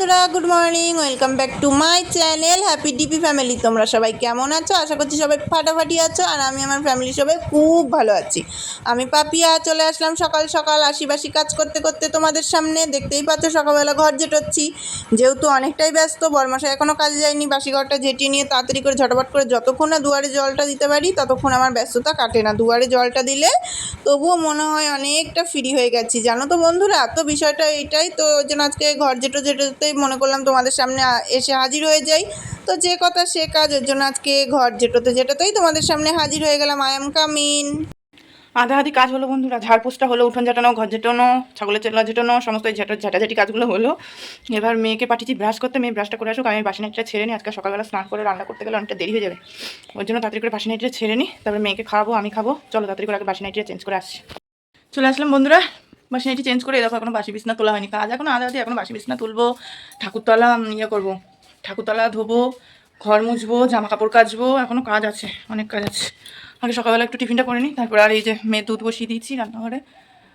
বন্ধুরা, good morning, welcome back to my channel happy DP family. তোমরা সবাই কেমন আছো? আশা করছি সবাই ফাটাফাটি আছো। আর আমি আমার ফ্যামিলি সবাই খুব ভালো আছি। আমি পাপিয়া চলে আসলাম সকাল সকাল আশিবাসি কাজ করতে করতে তোমাদের সামনে। দেখতেই পাচ্ছ সকালবেলা ঘর ঝেঁটোচ্ছি, যেহেতু অনেকটাই ব্যস্ত। বরমাসা এখনও কাজে যায়নি। বাসি ঘরটা ঝেঁটিয়ে নিয়ে তাড়াতাড়ি করে ঝটপট করে যতক্ষণ না দুয়ারে জলটা দিতে পারি ততক্ষণ আমার ব্যস্ততা কাটে না। দুয়ারে জলটা দিলে তবুও মনে হয় অনেকটা ফ্রি হয়ে গেছি, জানো তো বন্ধুরা। তো বিষয়টা এইটাই, তো ওই জন্য আজকে ঘর যেতেই মনে করলাম তোমাদের সামনে এসে হাজির হয়ে যাই। তো যে কথা সে কাজ, ওর জন্য আজকে ঘর যেতেই তোমাদের সামনে হাজির হয়ে গেলাম। I am come in. আধা কাজ হলো বন্ধুরা, ঝাড়পোছটা হলো, উঠোন ঝাঁটানো, ঘর ঝেটানো, ছাগলের চেলা ঝেটানো, সমস্ত ঝাঁটাঝাঁটি কাজগুলো হলো। এবার মেয়েকে পাঠিয়েছি ব্রাশ করতে। মেয়ে ব্রাশটা করে আসুক, আমি বাসি নাইটটা ছেড়ে নিই। আজকে সকালবেলা স্নান করে রান্না করতে গেলে অনেকটা দেরি হয়ে যাবে, ওর জন্য তাড়াতাড়ি করে বাসি নাইটটা ছেড়ে নিই। তারপরে মেয়েকে খাওয়াবো, আমি খাবো। চলো তাড়াতাড়ি করে আগে বাসি নাইটটা চেঞ্জ করে আসছি। চলে আসলাম বন্ধুরা, বাসি নাইটি চেঞ্জ করে। দেখো এখনো বাসি বিছনা তোলা হয়নি, কাজ এখনো আধা এখনো বাসি বিছনা তুলবো, ঠাকুরতলা করবো, ঠাকুরতলা ধোবো, ঘর মুছবো, জামা কাপড় কাচবো, এখনো কাজ আছে, অনেক কাজ আছে। আগে সকালবেলা একটু টিফিনটা করে নিই, তারপর আর এই যে মেয়ে দুধ বসিয়ে দিয়েছি রান্নাঘরে।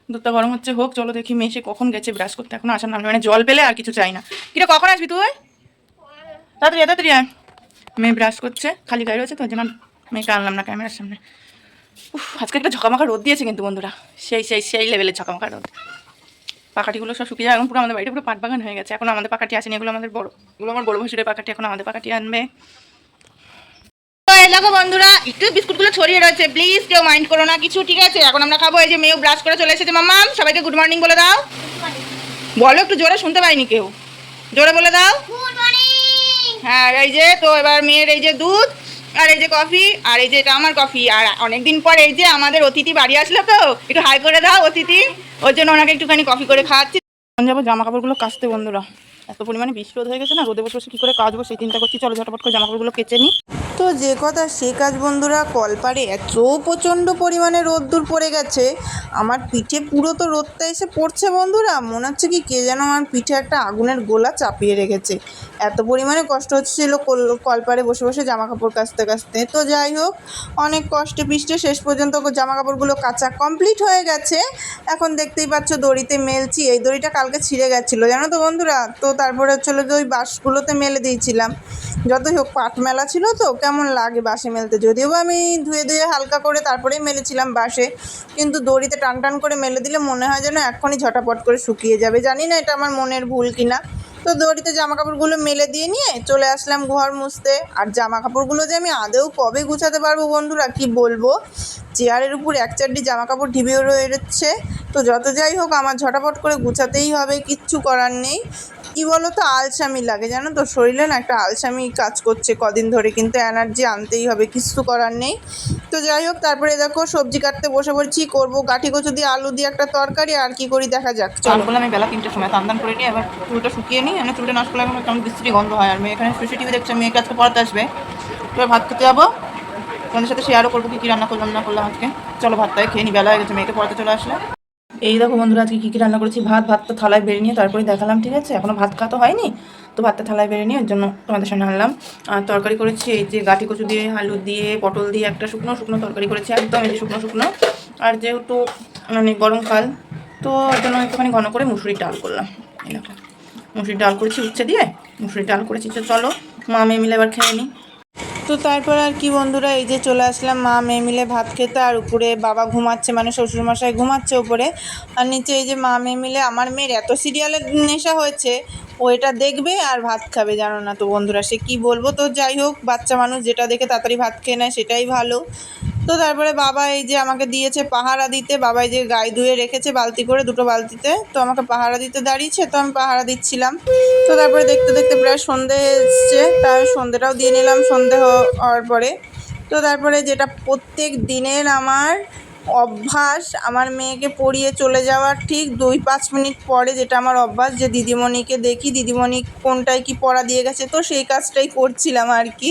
দুধটা গরম হচ্ছে, হোক। চলো দেখি মেয়ে সে কখন গেছে ব্রাশ করতে, এখনো আসার নাম। মানে জল পেলে আর কিছু চাই না। কিরে কখন আসবি তুই? তাড়াতাড়ি তাড়াতাড়ি আয়। মেয়ে ব্রাশ করছে, খালি গায়ে রয়েছে তো, ওই জন্য মেয়েকে আনলাম না ক্যামেরার সামনে। আজকে একটা ঝকামাখা রোদ দিয়েছে কিন্তু বন্ধুরা, সেই লেভেলের ঝকামাখা রোদ। পাকাটিগুলো সব শুকিয়ে যায়, এখন পুরো আমাদের বাড়িটা পুরো পাটবাগান হয়ে গেছে। এখন আমাদের পাকাটি আসেনি, এগুলো আমার বড় ভাসুরের পাকাটি, এখন আমাদের পাকাটি আনবে। দেখো বন্ধুরা, একটু বিস্কুটগুলো ছড়িয়ে রয়েছে, প্লিজ কেউ মাইন্ড করো না কিছু, ঠিক আছে? এখন আমরা খাবো। এই যে মেয়েও ব্রাশ করে চলে এসেছে। মাম্মাম, সবাইকে গুড মর্নিং বলে দাও। বলো, একটু জোরে, শুনতে পাইনি কেউ, জোরে বলে দাও। হ্যাঁ, এই যে তো এবার মেয়ের এই যে দুধ, আর এই যে কফি, আর এই যে এটা আমার কফি। আর অনেকদিন পর এই যে আমাদের অতিথি বাড়ি আসলো, তো একটু হাই করে দাও অতিথি, ওর জন্য ওনাকে একটুখানি কফি করে খাওয়াচ্ছি। যাবো জামা কাপড়গুলো কাচতে বন্ধুরা, এত পরিমাণে বৃষ্টি রোদ হয়ে গেছে না, রোদে বসে বসে কী করে কাচবো সেই চিন্তা করছি। চলো ঝটপট করে জামা কাপড়গুলো কেচে নিই। তো যে কথা সে কাজ বন্ধুরা, কলপাড়ে এত প্রচণ্ড পরিমাণে রোদ্দুর পড়ে গেছে, আমার পিঠে পুরো তো রোদটা এসে পড়ছে বন্ধুরা। মনে হচ্ছে কি কে যেন আমার পিঠে একটা আগুনের গোলা চাপিয়ে রেখেছে। এত পরিমাণে কষ্ট হচ্ছিল কলপাড়ে বসে বসে জামা কাপড় কাচতে কাচতে। তো যাই হোক, অনেক কষ্টে পিষ্টে শেষ পর্যন্ত জামা কাপড়গুলো কাচা কমপ্লিট হয়ে গেছে। এখন দেখতেই পাচ্ছ দড়িতে মেলছি। এই দড়িটা কালকে ছিঁড়ে গেছিলো, জানো তো বন্ধুরা। তো তারপরে হচ্ছিলো যে ওই বাঁশগুলোতে মেলে দিয়েছিলাম। যতই হোক পাট মেলা ছিল তো, কেমন লাগে বাঁশে মেলতে। যদিও বা আমি ধুয়ে হালকা করে তারপরেই মেলেছিলাম বাঁশে, কিন্তু দড়িতে টান টান করে মেলে দিলে মনে হয় যেন এক্ষুনি ঝটাপট করে শুকিয়ে যাবে। জানি না এটা আমার মনের ভুল কিনা। তো দড়িতে জামা কাপড়গুলো মেলে দিয়ে নিয়ে চলে আসলাম ঘর মুছতে। আর জামা কাপড়গুলো যে আমি আদৌ কবে গুছাতে পারবো বন্ধুরা, কি বলবো। চেয়ারের উপর এক চারটি জামা কাপড় ঢিবে রয়েছে। তো যত যাই হোক, আমার ঝটাপট করে গুছাতেই হবে, কিচ্ছু করার নেই। কী বলো তো, আলসামি লাগে, জানো তো, শরীরে না একটা আলসামি কাজ করছে কদিন ধরে, কিন্তু এনার্জি আনতেই হবে, কিচ্ছু করার নেই। তো যাই হোক, তারপরে দেখো সবজি কাটতে বসে পড়ছি। করবো গাঠি কচু দিয়ে আলু দিয়ে একটা তরকারি, আর কি করি দেখা যাক। চান করলাম আমি বেলা 3টার সময়, টান করে নিই। এবার চুলটা শুকিয়ে নিই, মানে চুলটা নষ্ট করলে এখন কেমন বিশ্রী গন্ধ হয়। আর মেয়ে এখানে শুয়ে টিভি দেখছে, মেয়েকে আজকে পড়াতে আসবে। এবার ভাত খেতে যাবো, তোমাদের সাথে শেয়ারও করবো কী রান্না করলাম না করলাম আজকে। চলো ভাতটাই খেয়ে নিই, বেলা হয়ে গেছে, মেয়েকে পড়াতে চলে আসলে। এই দেখো বন্ধুরা, আজকে কী রান্না করেছি। ভাতটা থালায় বেড়ে নিয়ে তারপরে দেখালাম, ঠিক আছে? এখনও ভাত খাওয়া তো হয়নি, তো ভাতটা থালায় বেড়ে নিয়ে ওর জন্য তোমাদের সামনে আনলাম। আর তরকারি করেছি এই যে গাঠি কচু দিয়ে, আলু দিয়ে, পটল দিয়ে একটা শুকনো শুকনো তরকারি করেছি, একদম এই যে শুকনো শুকনো। আর যেহেতু মানে গরমকাল, তো ওর জন্য একটুখানি ঘন করে মুসুরির ডাল করলাম। এই দেখো মুসুরির ডাল করেছি উচ্ছে দিয়ে, মুসুরির ডাল করেছি। চলো মা মেয়ে মিলে এবার খেয়ে নিই। তো তারপর আর কি বন্ধুরা, এই যে চলে আসলাম মা মেয়ে মিলে ভাত খেতে। আর উপরে বাবা ঘুমাচ্ছে, মানে শ্বশুরমশাই ঘুমাচ্ছে উপরে। আর নিচে এই যে মা মেয়ে মিলে, আমার মেয়ের এত সিরিয়ালের নেশা হয়েছে, ও এটা দেখবে আর ভাত খাবে, জানো না তো বন্ধুরা, সে কি বলবো। তো যাই হোক, বাচ্চা মানুষ যেটা দেখে তাড়াতাড়ি ভাত খেয়ে নেয় সেটাই ভালো। তো তারপরে বাবা এই যে আমাকে দিয়েছে পাহারা দিতে। বাবা এই যে গায়ে ধুয়ে রেখেছে বালতি করে, দুটো বালতিতে, তো আমাকে পাহারা দিতে দাঁড়িয়েছে, তো আমি পাহারা দিচ্ছিলাম। তো তারপরে দেখতে দেখতে প্রায় সন্ধে এসছে, তাই সন্ধেটাও দিয়ে নিলাম সন্ধে হওয়ার পরে। তো তারপরে যেটা প্রত্যেক দিনের আমার অভ্যাস, আমার মেয়েকে পড়িয়ে চলে যাওয়ার ঠিক 2-5 মিনিট পরে, যেটা আমার অভ্যাস, যে দিদিমণিকে দেখি দিদিমণি কোনটায় কি পড়া দিয়ে গেছে। তো সেই কাজটাই করছিলাম আর কি,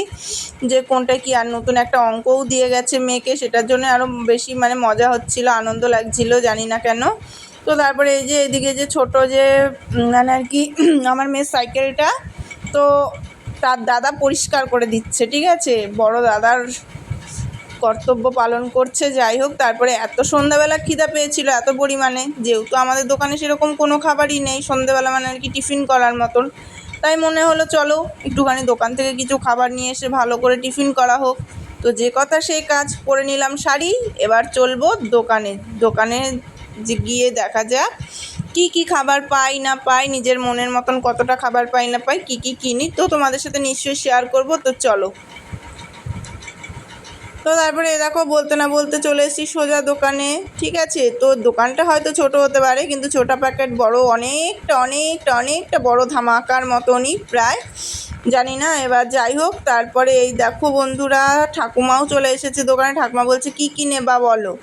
যে কোনটায় কি। আর নতুন একটা অঙ্কও দিয়ে গেছে মেয়েকে, সেটার জন্য আরও বেশি মানে মজা হচ্ছিল, আনন্দ লাগছিল, জানি না কেন। তো তারপরে এই যে এদিকে যে ছোট যে মানে আর কি আমার মেয়ের সাইকেলটা, তো তার দাদা পরিষ্কার করে দিচ্ছে, ঠিক আছে, বড় দাদার কর্তব্য পালন করছে। যাই হোক, তারপরে এত সন্ধ্যাবেলা খিদা পেয়েছিল এত পরিমাণে, যেহেতু আমাদের দোকানে সেরকম কোনো খাবারই নেই সন্ধ্যাবেলা, মানে আর কি টিফিন করার মতন। তাই মনে হলো চলো একটুখানি দোকান থেকে কিছু খাবার নিয়ে এসে ভালো করে টিফিন করা হোক। তো যে কথা সেই কাজ, পরে নিলাম শাড়ি। এবার চলবো দোকানে। দোকানে যে গিয়ে দেখা যাক কি কি খাবার পাই না পাই, নিজের মনের মতন কতটা খাবার পাই না পাই, কি কি কিনি, তো তোমাদের সাথে নিশ্চয়ই শেয়ার করব। তো চলো। তো তারপরে এ দেখো বলতে না বলতে চলে এসেছি সোজা দোকানে। ঠিক আছে, তো দোকানটা হয়তো ছোট হতে পারে, কিন্তু ছোটা প্যাকেট বড় অনেকটা অনেকটা অনেকটা বড় ধামাকার মতনই প্রায়, জানি না। এবার যাই হোক, তারপরে এই দেখো বন্ধুরা ঠাকুমাও চলে এসেছে দোকানে। ঠাকুমা বলছে কি কি নেবা বলো।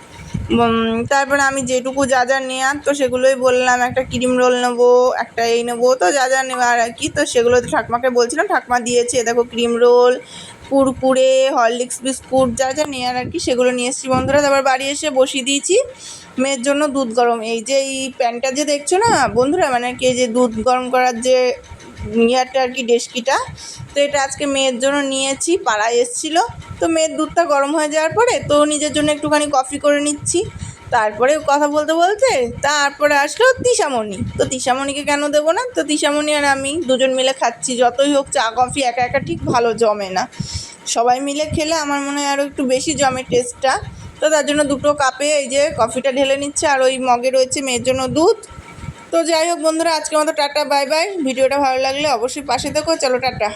তারপরে আমি যেটুকু যা যা নেওয়ার তো সেগুলোই বললাম। একটা ক্রিম রোল নেবো, একটা এই নেবো, তো যা যা নেওয়ার আর কি, তো সেগুলো ঠাকুমাকে বলছিলাম। ঠাকুমা দিয়েছে, দেখো cream roll, Kurkure, Horlicks biscuit, যা যা নেওয়ার আর কি সেগুলো নিয়ে এসেছি বন্ধুরা। তারপর বাড়ি এসে বসিয়ে দিয়েছি মেয়ের জন্য দুধ গরম। এই যে এই প্যানটা যে দেখছো না বন্ধুরা, মানে কি যে দুধ গরম করার যে ইয়ারটা আর কি, ডেস্কিটা, তো এটা আজকে মেয়ের জন্য নিয়েছি। পাড়ায় এসেছিলো, তো মেয়ের দুধটা গরম হয়ে যাওয়ার পরে তো নিজের জন্য একটুখানি কফি করে নিচ্ছি। তারপরে কথা বলতে বলতে তারপরে আসলো তিশামণি। তো তিশামণিকে কেন দেবো না, তো তিশামণি আর আমি দুজন মিলে খাচ্ছি। যতই হোক চা কফি একা একা ঠিক ভালো জমে না, সবাই মিলে খেলে আমার মনে হয় আরও একটু বেশি জমে টেস্টটা। তো তার জন্য দুটো কাপে এই যে কফিটা ঢেলে নিচ্ছে, আর ওই মগে রয়েছে মেয়ের জন্য দুধ। তো যাই হোক বন্ধুরা, আজকের মতো টাটা বাই বাই। ভিডিওটা ভালো লাগলে অবশ্যই পাশে থেকো। চলো টাটা।